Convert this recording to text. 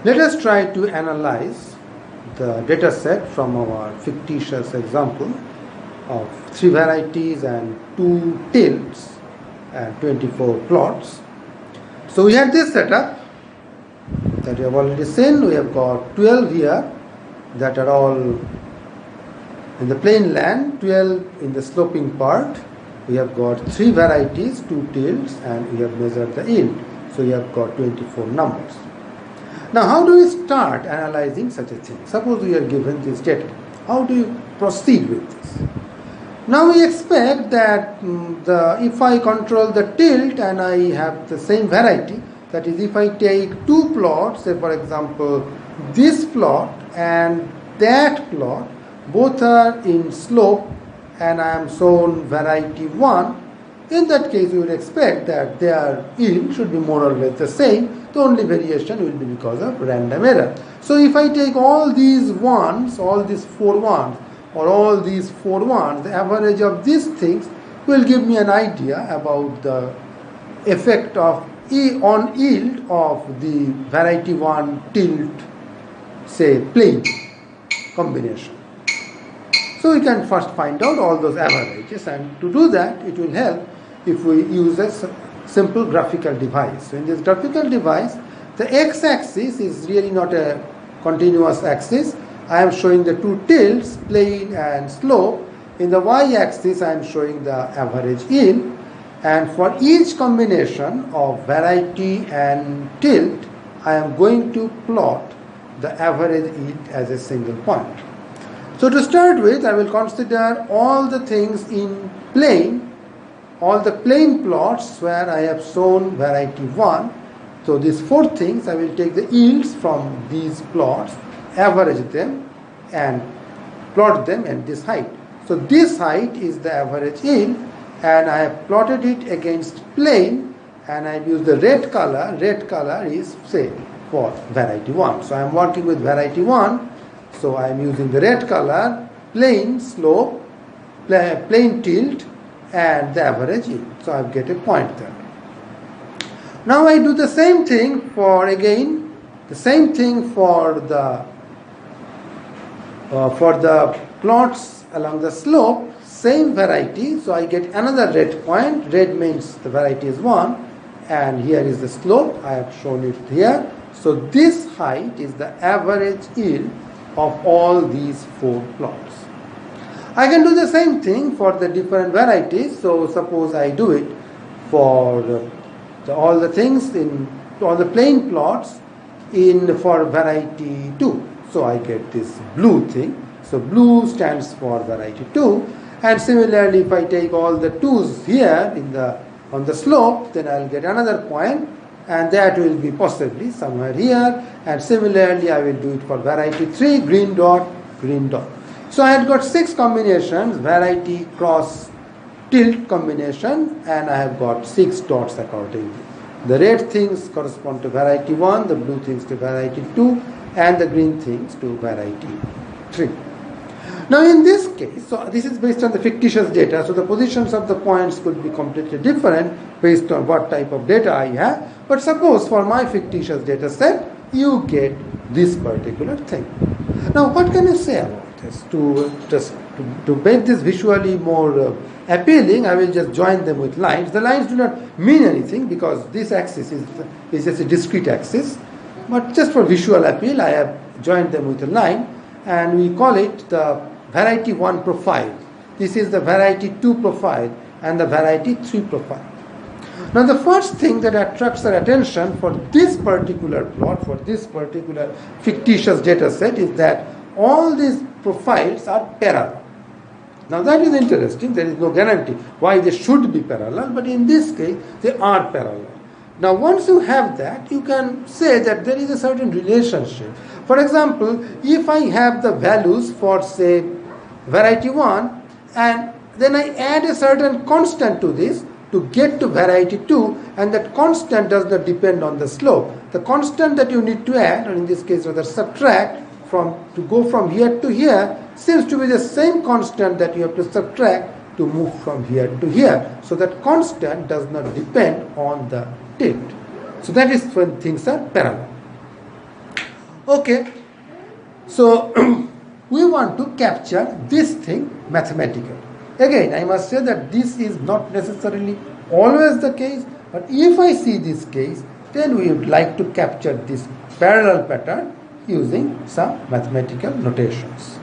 Let us try to analyze the data set from our fictitious example of 3 varieties and 2 tilts and 24 plots. So we have this setup that we have already seen. We have got 12 here that are all in the plain land, 12 in the sloping part. We have got 3 varieties, 2 tilts, and we have measured the yield. So we have got 24 numbers. Now, how do we start analyzing such a thing? Suppose we are given this data. How do you proceed with this? Now we expect that if I control the tilt and I have the same variety, that is, if I take 2 plots, say for example this plot and that plot, both are in slope and I am shown variety 1, in that case we would expect that their yield should be more or less the same. The only variation will be because of random error. So if I take all these ones, all these 4 ones, or all these 4 ones, the average of these things will give me an idea about the effect of on yield of the variety 1 tilt, say plane combination. So we can first find out all those averages, and to do that it will help if we use a simple graphical device. So in this graphical device, the x-axis is really not a continuous axis. I am showing the 2 tilts, plane and slope. In the y-axis I am showing the average yield, and for each combination of variety and tilt I am going to plot the average yield as a single point. So to start with, I will consider all the things in plane, all the plane plots where I have shown variety 1. So these 4 things, I will take the yields from these plots, average them and plot them at this height. So this height is the average yield, and I have plotted it against plane, and I have used the red color. Red color is, say, for variety 1. So I am working with variety 1. So I am using the red color, plane slope, plane tilt, and the average yield. So I get a point there. Now I do the same thing for the plots along the slope, same variety. So I get another red point. Red means the variety is 1, and here is the slope. I have shown it here. So this height is the average yield of all these 4 plots. I can do the same thing for the different varieties. So suppose I do it for all the things in all the plane plots for variety 2. So I get this blue thing. So blue stands for variety 2. And similarly, if I take all the 2's here on the slope, then I'll get another point, and that will be possibly somewhere here. And similarly, I will do it for variety 3, green dot, green dot. So I had got 6 combinations, variety cross tilt combination, and I have got 6 dots accordingly. The red things correspond to variety 1, the blue things to variety 2, and the green things to variety 3. Now in this case, so this is based on the fictitious data, so the positions of the points could be completely different based on what type of data I have. But suppose for my fictitious data set, you get this particular thing. Now what can you say about this? To make this visually more appealing, I will just join them with lines. The lines do not mean anything because this axis is just a discrete axis. But just for visual appeal, I have joined them with a line, and we call it the variety 1 profile. This is the variety 2 profile and the variety 3 profile. Now the first thing that attracts our attention for this particular plot, for this particular fictitious data set, is that all these profiles are parallel. Now that is interesting. There is no guarantee why they should be parallel, but in this case they are parallel. Now once you have that, you can say that there is a certain relationship. For example, if I have the values for, say, variety 1, and then I add a certain constant to this to get to variety 2, and that constant does not depend on the slope. The constant that you need to add, or in this case rather subtract, to go from here to here, seems to be the same constant that you have to subtract to move from here to here. So that constant does not depend on the tilt. So that is when things are parallel. Okay, so we want to capture this thing mathematically. Again, I must say that this is not necessarily always the case, but if I see this case, then we would like to capture this parallel pattern using some mathematical notations.